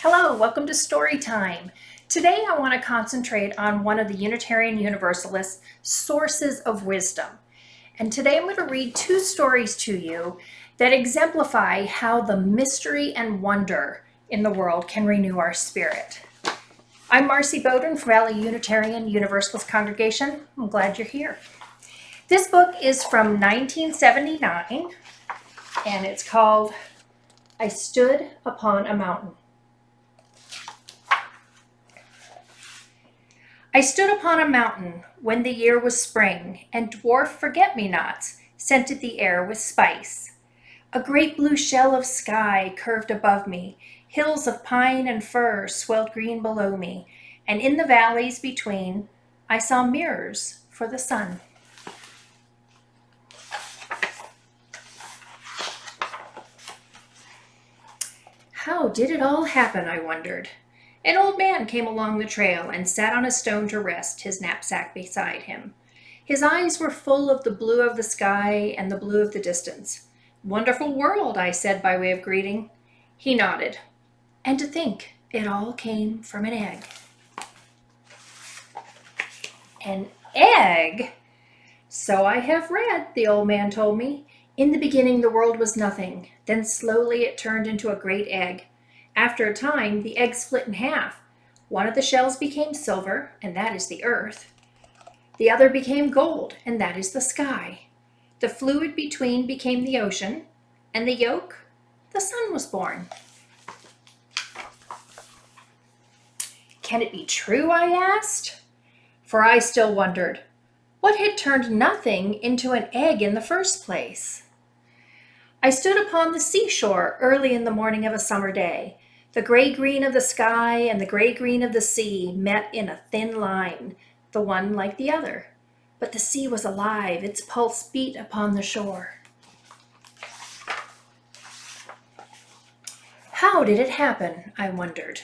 Hello, welcome to Story Time. Today I want to concentrate on one of the Unitarian Universalists' sources of wisdom. And today I'm going to read two stories to you that exemplify how the mystery and wonder in the world can renew our spirit. I'm Marci Bowden from Valley Unitarian Universalist Congregation. I'm glad you're here. This book is from 1979 and it's called I Stood Upon a Mountain. I stood upon a mountain when the year was spring, and dwarf forget-me-nots scented the air with spice. A great blue shell of sky curved above me, hills of pine and fir swelled green below me, and in the valleys between I saw mirrors for the sun. How did it all happen, I wondered. An old man came along the trail and sat on a stone to rest, his knapsack beside him. His eyes were full of the blue of the sky and the blue of the distance. "Wonderful world," I said by way of greeting. He nodded. And to think, it all came from an egg. An egg? So I have read, the old man told me. In the beginning the world was nothing. Then slowly it turned into a great egg. After a time, the egg split in half. One of the shells became silver, and that is the earth. The other became gold, and that is the sky. The fluid between became the ocean, and the yolk, the sun was born. Can it be true, I asked? For I still wondered, what had turned nothing into an egg in the first place? I stood upon the seashore early in the morning of a summer day. The gray-green of the sky and the gray-green of the sea met in a thin line, the one like the other. But the sea was alive, its pulse beat upon the shore. How did it happen, I wondered.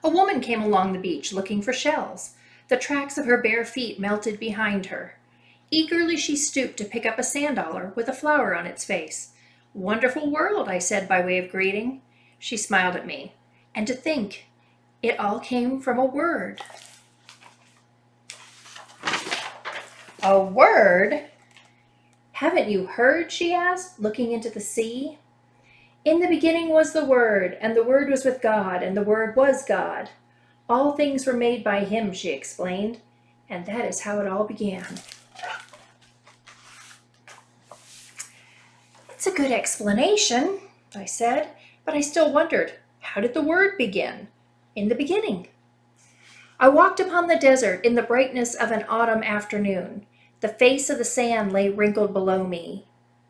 A woman came along the beach looking for shells. The tracks of her bare feet melted behind her. Eagerly she stooped to pick up a sand dollar with a flower on its face. "Wonderful world," I said by way of greeting. She smiled at me. And to think, it all came from a word. A word? Haven't you heard? She asked, looking into the sea. In the beginning was the Word, and the Word was with God, and the Word was God. All things were made by him, she explained, and that is how it all began. It's a good explanation, I said, but I still wondered, how did the Word begin? In the beginning. I walked upon the desert in the brightness of an autumn afternoon. The face of the sand lay wrinkled below me.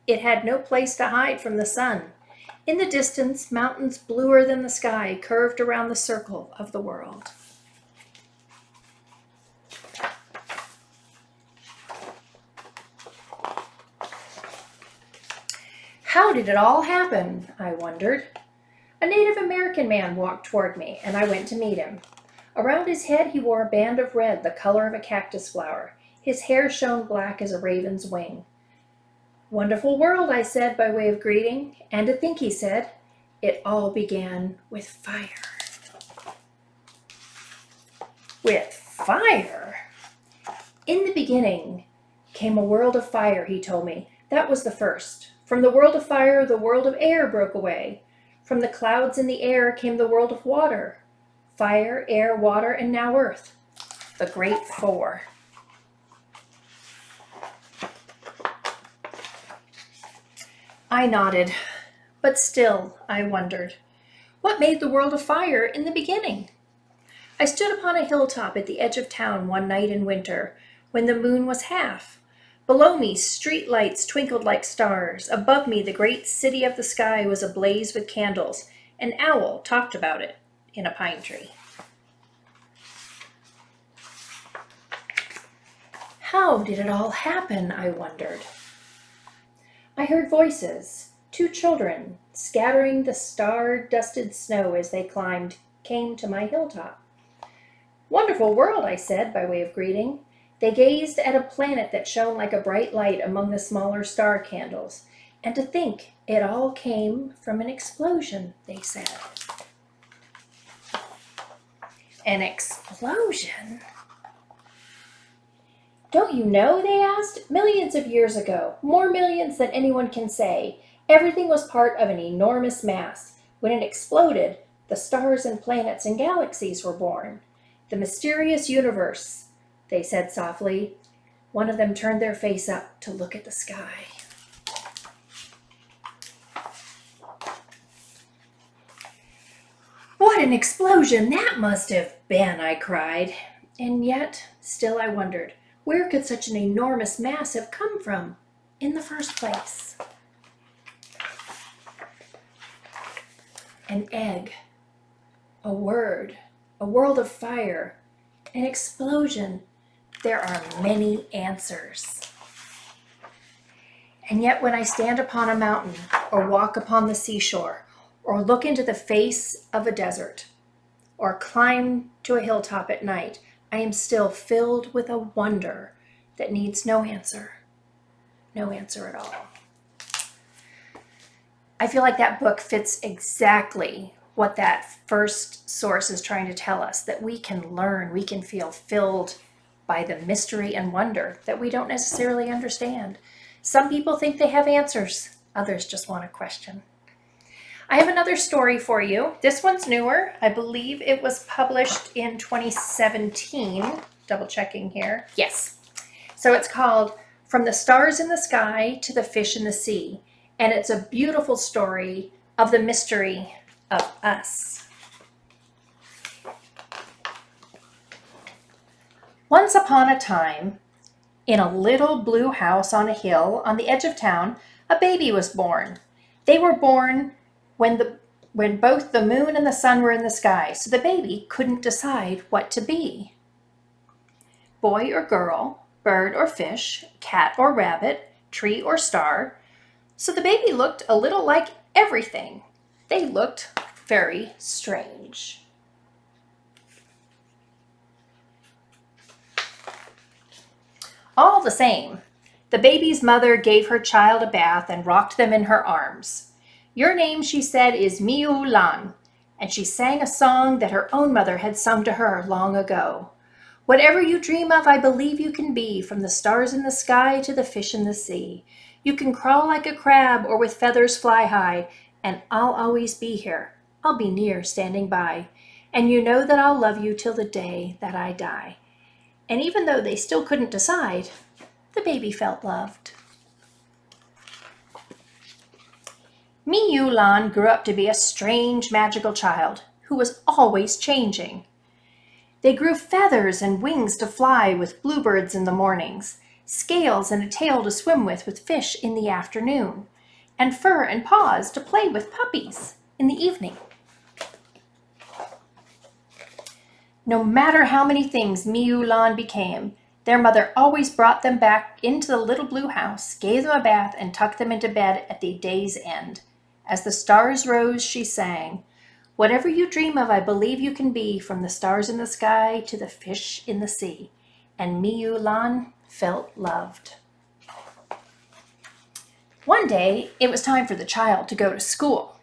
It had no place to hide from the sun. In the distance, mountains bluer than the sky curved around the circle of the world. How did it all happen? I wondered. A Native American man walked toward me, and I went to meet him. Around his head he wore a band of red, the color of a cactus flower. His hair shone black as a raven's wing. "Wonderful world," I said by way of greeting. And to think, he said, it all began with fire. With fire? In the beginning came a world of fire, he told me. That was the first. From the world of fire, the world of air broke away. From the clouds in the air came the world of water. Fire, air, water, and now earth. The great four. I nodded, but still I wondered, what made the world of fire in the beginning? I stood upon a hilltop at the edge of town one night in winter, when the moon was half. Below me, street lights twinkled like stars. Above me, the great city of the sky was ablaze with candles. An owl talked about it in a pine tree. How did it all happen, I wondered. I heard voices. Two children, scattering the star-dusted snow as they climbed, came to my hilltop. "Wonderful world," I said by way of greeting. They gazed at a planet that shone like a bright light among the smaller star candles. And to think, it all came from an explosion, they said. An explosion? Don't you know, they asked, millions of years ago, more millions than anyone can say, everything was part of an enormous mass. When it exploded, the stars and planets and galaxies were born. The mysterious universe, they said softly. One of them turned their face up to look at the sky. What an explosion that must have been, I cried. And yet, still I wondered, where could such an enormous mass have come from in the first place? An egg, a word, a world of fire, an explosion. There are many answers. And yet when I stand upon a mountain or walk upon the seashore or look into the face of a desert or climb to a hilltop at night, I am still filled with a wonder that needs no answer at all. I feel like that book fits exactly what that first source is trying to tell us, that we can learn, we can feel filled by the mystery and wonder that we don't necessarily understand. Some people think they have answers, others just want to question. I have another story for you. This one's newer. I believe it was published in 2017. Double checking here. Yes. So it's called From the Stars in the Sky to the Fish in the Sea. And it's a beautiful story of the mystery of us. Once upon a time, in a little blue house on a hill on the edge of town, a baby was born. They were born when both the moon and the sun were in the sky, so the baby couldn't decide what to be. Boy or girl, bird or fish, cat or rabbit, tree or star. So the baby looked a little like everything. They looked very strange. All the same, the baby's mother gave her child a bath and rocked them in her arms. Your name, she said, is Miu Lan, and she sang a song that her own mother had sung to her long ago. Whatever you dream of, I believe you can be, from the stars in the sky to the fish in the sea. You can crawl like a crab or with feathers fly high, and I'll always be here. I'll be near, standing by. And you know that I'll love you till the day that I die. And even though they still couldn't decide, the baby felt loved. Miu Lan grew up to be a strange, magical child who was always changing. They grew feathers and wings to fly with bluebirds in the mornings, scales and a tail to swim with fish in the afternoon, and fur and paws to play with puppies in the evening. No matter how many things Miu Lan became, their mother always brought them back into the little blue house, gave them a bath, and tucked them into bed at the day's end. As the stars rose, she sang, "Whatever you dream of, I believe you can be, from the stars in the sky to the fish in the sea." And Miu Lan felt loved. One day, it was time for the child to go to school.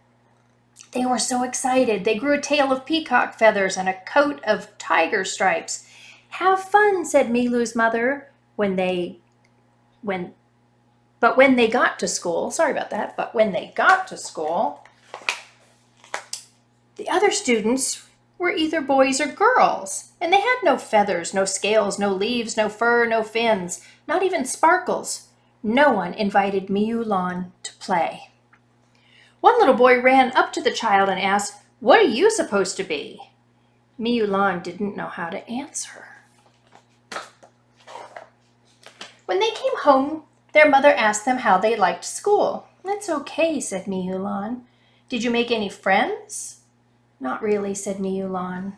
They were so excited. They grew a tail of peacock feathers and a coat of tiger stripes. "Have fun," said Milu's mother when they got to school, the other students were either boys or girls, and they had no feathers, no scales, no leaves, no fur, no fins, not even sparkles. No one invited Miu Lan to play. One little boy ran up to the child and asked, "What are you supposed to be?" Miu Lan didn't know how to answer. When they came home, their mother asked them how they liked school. "That's okay," said Miu Lan. "Did you make any friends?" "Not really," said Miu Lan.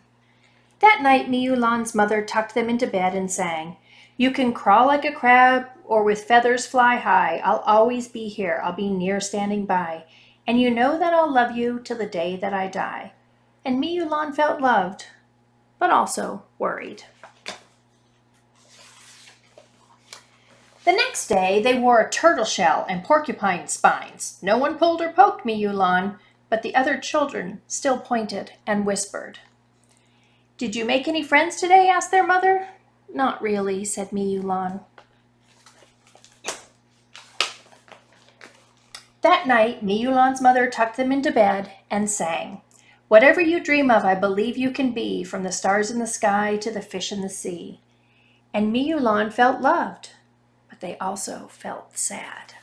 That night, Miu Lan's mother tucked them into bed and sang, "You can crawl like a crab or with feathers fly high. I'll always be here. I'll be near, standing by. And you know that I'll love you till the day that I die." And Miu Lan felt loved, but also worried. The next day, they wore a turtle shell and porcupine spines. No one pulled or poked Miu Lan, but the other children still pointed and whispered. Did you make any friends today? Asked their mother. Not really, said Miyulan. That night, Miyulan's mother tucked them into bed and sang, "Whatever you dream of, I believe you can be, from the stars in the sky to the fish in the sea." And Miyulan felt loved, but they also felt sad.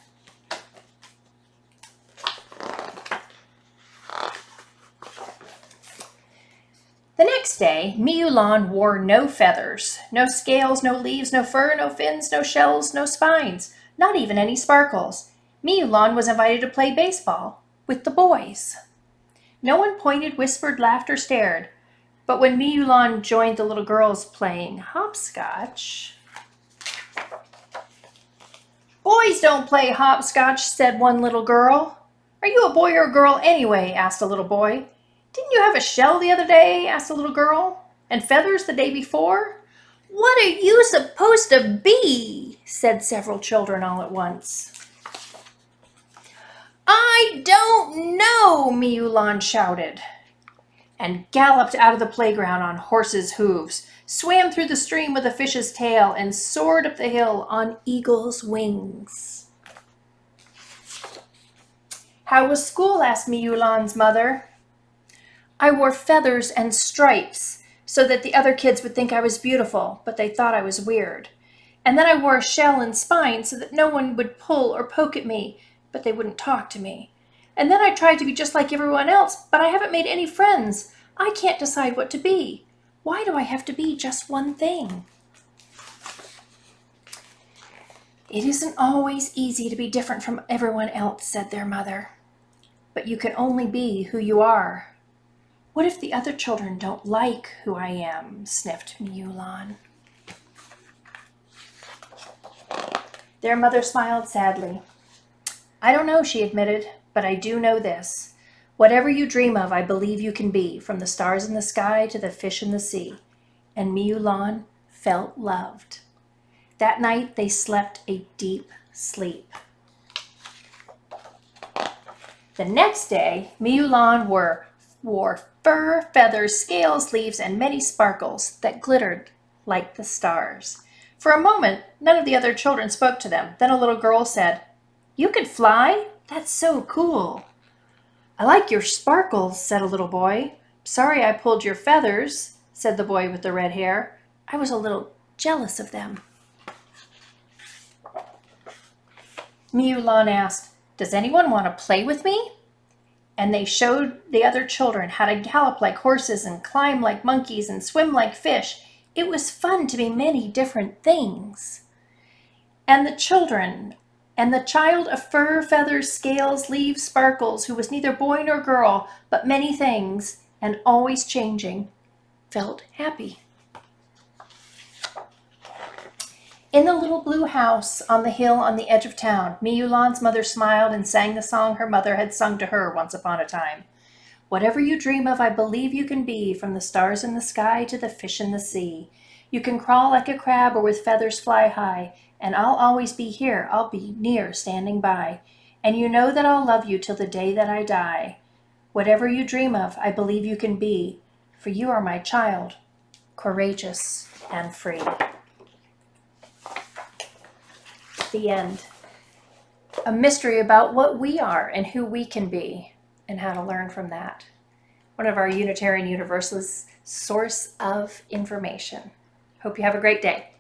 The next day, Miyulan wore no feathers, no scales, no leaves, no fur, no fins, no shells, no spines, not even any sparkles. Miyulan was invited to play baseball with the boys. No one pointed, whispered, laughed, or stared. But when Miyulan joined the little girls playing hopscotch... "Boys don't play hopscotch," said one little girl. "Are you a boy or a girl anyway?" asked a little boy. "Didn't you have a shell the other day?" asked a little girl. "And feathers the day before?" "What are you supposed to be?" said several children all at once. "I don't know," Miyulan shouted, and galloped out of the playground on horses' hooves, swam through the stream with a fish's tail, and soared up the hill on eagle's wings. "How was school?" asked Miyulan's mother. "I wore feathers and stripes so that the other kids would think I was beautiful, but they thought I was weird. And then I wore a shell and spine so that no one would pull or poke at me, but they wouldn't talk to me. And then I tried to be just like everyone else, but I haven't made any friends. I can't decide what to be. Why do I have to be just one thing?" "It isn't always easy to be different from everyone else," said their mother. "But you can only be who you are." "What if the other children don't like who I am?" sniffed Miyulan. Their mother smiled sadly. "I don't know," she admitted, "but I do know this. Whatever you dream of, I believe you can be, from the stars in the sky to the fish in the sea." And Miyulan felt loved. That night they slept a deep sleep. The next day, Miyulan wore fur, feathers, scales, leaves, and many sparkles that glittered like the stars. For a moment, none of the other children spoke to them. Then a little girl said, "You can fly? That's so cool." "I like your sparkles," said a little boy. "Sorry I pulled your feathers," said the boy with the red hair. "I was a little jealous of them." Miyulan asked, "Does anyone want to play with me?" And they showed the other children how to gallop like horses and climb like monkeys and swim like fish. It was fun to be many different things. And the child of fur, feathers, scales, leaves, sparkles, who was neither boy nor girl, but many things, and always changing, felt happy. In the little blue house on the hill on the edge of town, Miyulan's mother smiled and sang the song her mother had sung to her once upon a time. "Whatever you dream of, I believe you can be, from the stars in the sky to the fish in the sea. You can crawl like a crab or with feathers fly high, and I'll always be here, I'll be near standing by. And you know that I'll love you till the day that I die. Whatever you dream of, I believe you can be, for you are my child, courageous and free." The end. A mystery about what we are and who we can be and how to learn from that. One of our Unitarian Universalist source of information. Hope you have a great day.